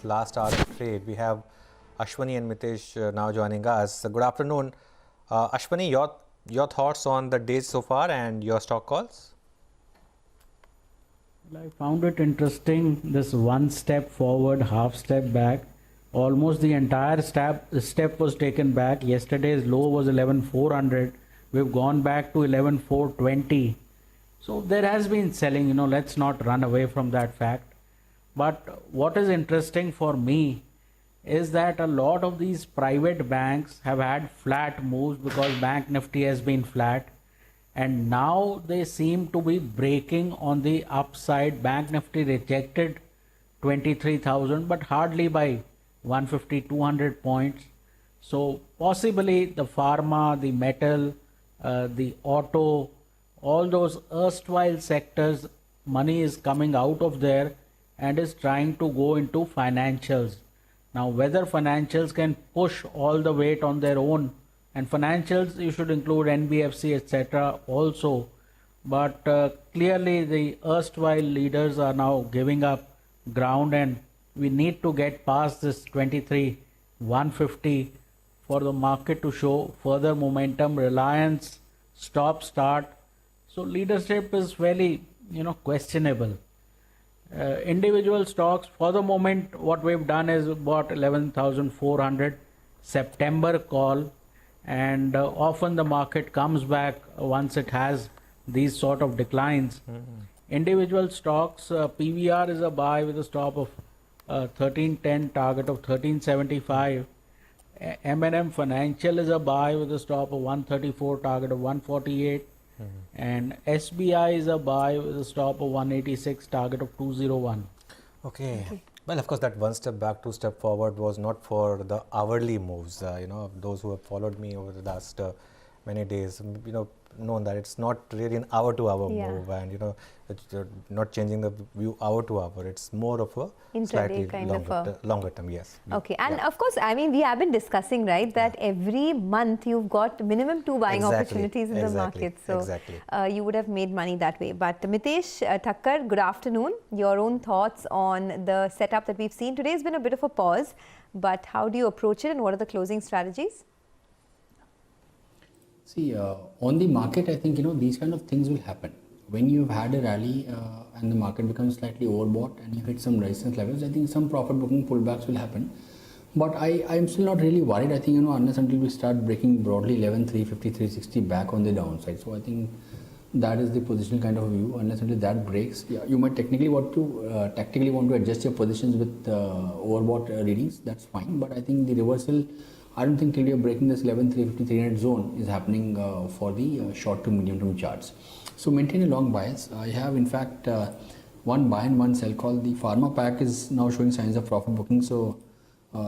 last hour of trade. We have Ashwani and Mitesh now joining us. Good afternoon. Ashwani, your thoughts on the days so far and your stock calls? Well, I found it interesting, this one step forward, half step back. Almost the entire step was taken back. Yesterday's low was 11,400. We've gone back to 11,420. So there has been selling, let's not run away from that fact. But what is interesting for me is that a lot of these private banks have had flat moves because Bank Nifty has been flat, and now they seem to be breaking on the upside. Bank Nifty rejected 23,000 but hardly by 150 200 points. So possibly the pharma, the metal, the auto, all those erstwhile sectors, money is coming out of there and is trying to go into financials. Now whether financials can push all the weight on their own, and financials you should include NBFC etc. also, but clearly the erstwhile leaders are now giving up ground, and we need to get past this 23 150 for the market to show further momentum. Reliance stop start, so leadership is very questionable. Individual stocks for the moment, what we've done is bought 11,400 September call, and often the market comes back once it has these sort of declines. Individual stocks, PVR is a buy with a stop of 1310, target of 1375. M&M Financial is a buy with a stop of 134, target of 148. And SBI is a buy with a stop of 186, target of 201. Okay. Well, of course, that one step back, two step forward was not for the hourly moves. Those who have followed me over the last many days, known that it's not really an hour-to-hour move, and it's not changing the view hour-to-hour. It's more of a intraday slightly kind of a longer term. Yes. Okay, and of course, I mean, we have been discussing, right, that every month you've got minimum 2 buying opportunities in the market. So you would have made money that way. But Mitesh Thakkar, good afternoon. Your own thoughts on the setup that we've seen. Today has been a bit of a pause, but how do you approach it and what are the closing strategies? See, on the market, I think, these kind of things will happen. When you've had a rally and the market becomes slightly overbought and you hit some resistance levels, I think some profit booking pullbacks will happen. But I'm still not really worried. I think, unless until we start breaking broadly 11,350, 360 back on the downside. So I think that is the positional kind of a view. Unless until that breaks, you might technically want to tactically want to adjust your positions with overbought readings. That's fine. But I think the reversal, I don't think till you're breaking this 11,350, 300 zone is happening for the short to medium term charts. So maintain a long bias. I have in fact one buy and one sell call. The pharma pack is now showing signs of profit booking. So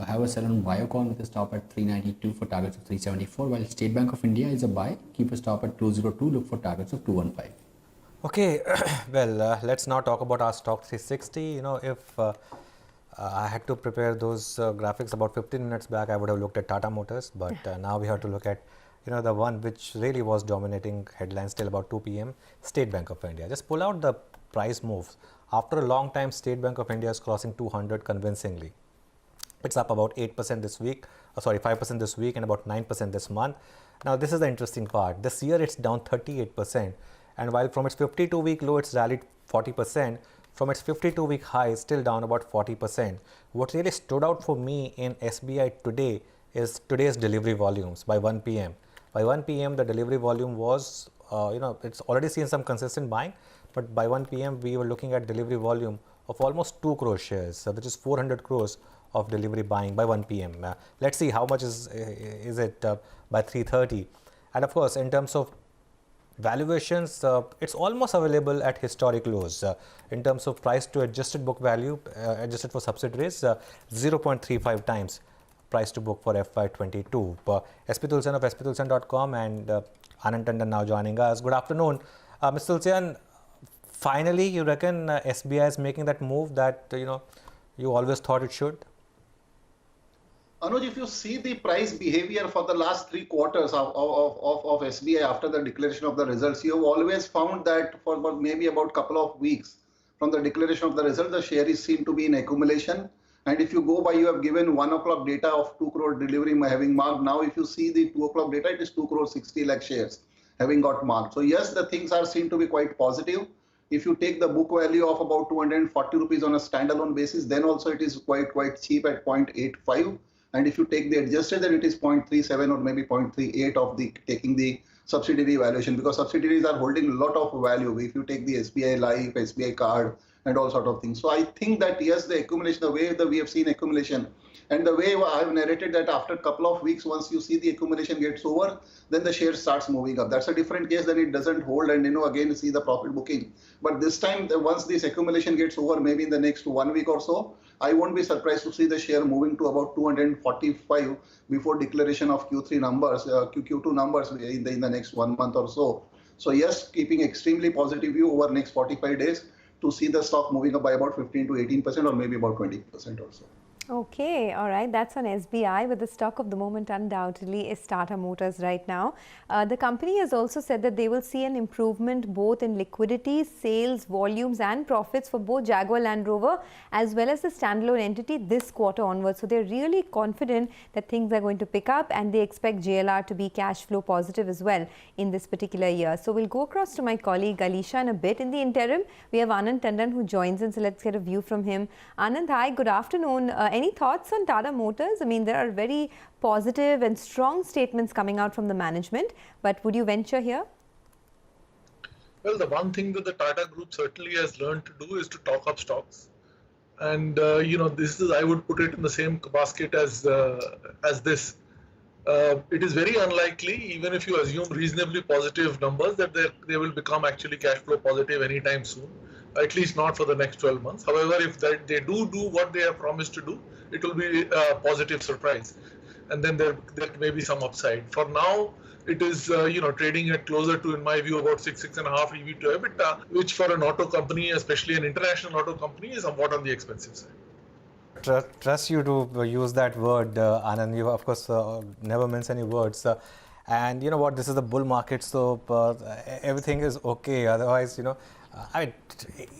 have a sell on Biocon with a stop at 392 for targets of 374. While State Bank of India is a buy, keep a stop at 202, look for targets of 215. Okay, well, let's now talk about our stock 360. If I had to prepare those graphics about 15 minutes back, I would have looked at Tata Motors, but now we have to look at the one which really was dominating headlines till about 2 p.m. State Bank of India. Just pull out the price moves. After a long time, State Bank of India is crossing 200 convincingly. It's up about 8% this week, 5% this week and about 9% this month. Now this is the interesting part. This year it's down 38%, and while from its 52-week low it's rallied 40%, from its 52-week high it's still down about 40%. What really stood out for me in SBI today is today's delivery volumes by 1 p.m. By 1 p.m. the delivery volume was, it's already seen some consistent buying, but by 1 p.m. we were looking at delivery volume of almost 2 crore shares, which is 400 crores of delivery buying by 1 p.m. Let's see how much is it by 3:30. And of course, in terms of valuations, it's almost available at historic lows. In terms of price to adjusted book value, adjusted for subsidiaries, 0.35 times price to book for FY22. SP Tulsian of sptulsian.com and Anand Tandon now joining us. Good afternoon. Mr. Tulsian, finally you reckon SBI is making that move that you always thought it should? Anuj, if you see the price behavior for the last 3 quarters of SBI after the declaration of the results, you have always found that for maybe about couple of weeks from the declaration of the result, the share is seen to be in accumulation And if you go by, you have given 1 o'clock data of 2 crore delivery having marked. Now, if you see the 2 o'clock data, it is 2 crore 60 lakh shares having got marked. So yes, the things are seen to be quite positive. If you take the book value of about 240 rupees on a standalone basis, then also it is quite cheap at 0.85. And if you take the adjusted, then it is 0.37 or maybe 0.38 of the taking the subsidiary valuation, because subsidiaries are holding a lot of value. If you take the SBI Life, SBI Card, and all sort of things. So I think that yes, the accumulation, the way that we have seen accumulation, and the way I have narrated that after a couple of weeks, once you see the accumulation gets over, then the share starts moving up. That's a different case, then it doesn't hold, and again see the profit booking. But this time, once this accumulation gets over, maybe in the next 1 week or so, I won't be surprised to see the share moving to about 245 before declaration of Q3 numbers, Q2 numbers in the next 1 month or so. So yes, keeping extremely positive view over next 45 days to see the stock moving up by about 15 to 18% or maybe about 20% or so. Okay, all right. That's on SBI, but the stock of the moment undoubtedly is Tata Motors right now. The company has also said that they will see an improvement both in liquidity, sales, volumes and profits for both Jaguar Land Rover as well as the standalone entity this quarter onwards. So they're really confident that things are going to pick up, and they expect JLR to be cash flow positive as well in this particular year. So we'll go across to my colleague Alisha in a bit. In the interim, we have Anand Tandon who joins in, so let's get a view from him. Anand, hi, good afternoon. Any thoughts on Tata Motors? I mean, there are very positive and strong statements coming out from the management, but would you venture here? Well, the one thing that the Tata Group certainly has learned to do is to talk up stocks. And, this is, I would put it in the same basket as this. It is very unlikely, even if you assume reasonably positive numbers, that they will become actually cash flow positive anytime soon. At least not for the next 12 months. However, if they do what they have promised to do, it will be a positive surprise. And then there may be some upside. For now, it is trading at closer to, in my view, about 6.5 EV to EBITDA, which for an auto company, especially an international auto company, is somewhat on the expensive side. Trust you to use that word, Anand. You, of course, never mince any words. And you know what? This is the bull market, so everything is okay. Otherwise,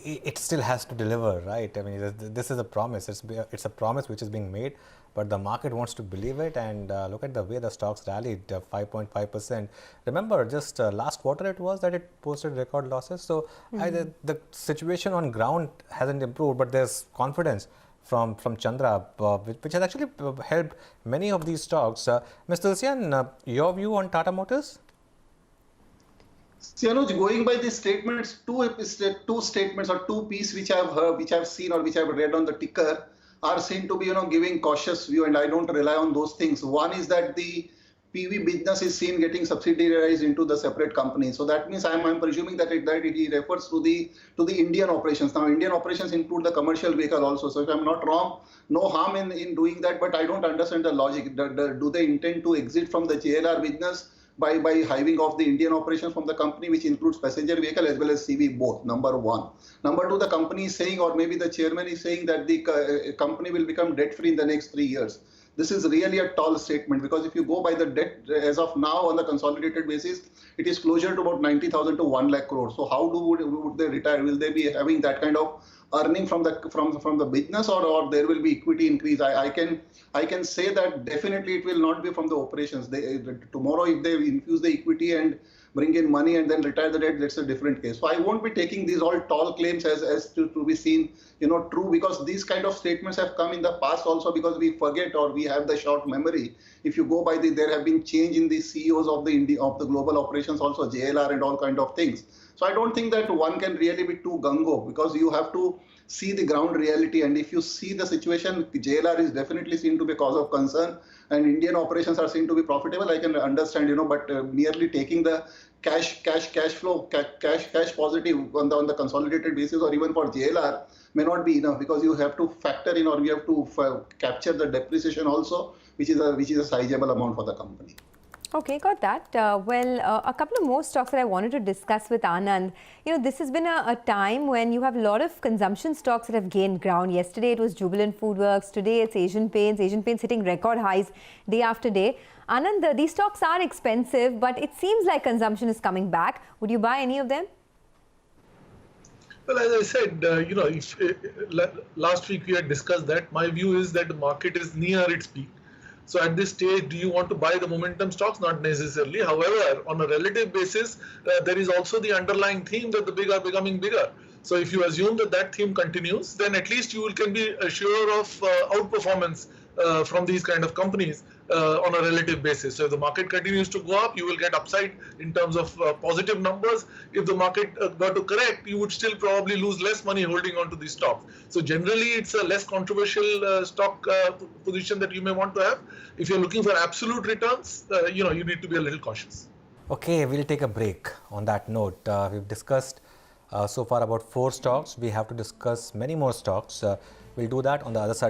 it still has to deliver, right? I mean, this is a promise. It's a promise which is being made, but the market wants to believe it. And look at the way the stocks rallied, 5.5%. Remember, just last quarter it was that it posted record losses. So the situation on ground hasn't improved, but there's confidence from Chandra, which has actually helped many of these stocks. Mr. Tulsian, your view on Tata Motors? See, Anuj, going by these statements, two statements or two pieces which I've heard, which I've seen or which I've read on the ticker are seen to be, giving cautious view, and I don't rely on those things. One is that the PV business is seen getting subsidiarized into the separate company. So that means I'm presuming that it refers to the Indian operations. Now, Indian operations include the commercial vehicle also. So if I'm not wrong, no harm in doing that, but I don't understand the logic. Do they intend to exit from the JLR business by hiving off the Indian operations from the company, which includes passenger vehicle as well as CV both, number one. Number two, the company is saying, or maybe the chairman is saying, that the company will become debt-free in the next 3 years. This is really a tall statement, because if you go by the debt as of now on the consolidated basis, it is closer to about 90,000 to 1 lakh crore. So how would they retire? Will they be having that kind of earning from the business, or there will be equity increase? I can say that definitely it will not be from the operations. Tomorrow, if they infuse the equity and bring in money and then retire the debt, that's a different case. So I won't be taking these all tall claims as to be seen, true, because these kind of statements have come in the past also, because we forget or we have the short memory. If you go by there have been change in the CEOs of the global operations also, JLR and all kind of things. So I don't think that one can really be too gung-ho, because you have to see the ground reality. And if you see the situation, JLR is definitely seen to be a cause of concern, and Indian operations are seen to be profitable. I can understand, but merely taking the cash flow, cash positive on the consolidated basis, or even for JLR, may not be enough, because you have to factor in, or you have to capture the depreciation also, which is a sizable amount for the company. Okay, got that. A couple of more stocks that I wanted to discuss with Anand. This has been a time when you have a lot of consumption stocks that have gained ground. Yesterday it was Jubilant Foodworks. Today it's Asian Paints. Asian Paints hitting record highs day after day. Anand, these stocks are expensive, but it seems like consumption is coming back. Would you buy any of them? Well, as I said, last week we had discussed that. My view is that the market is near its peak. So at this stage, do you want to buy the momentum stocks? Not necessarily. However, on a relative basis, there is also the underlying theme that the big are becoming bigger. So if you assume that that theme continues, then at least you can be sure of outperformance from these kind of companies on a relative basis. So if the market continues to go up, you will get upside in terms of positive numbers. If the market were to correct, you would still probably lose less money holding on to these stocks. So generally, it's a less controversial stock position that you may want to have. If you're looking for absolute returns, you need to be a little cautious. Okay, we'll take a break. On that note, we've discussed so far about 4 stocks. We have to discuss many more stocks. We'll do that on the other side.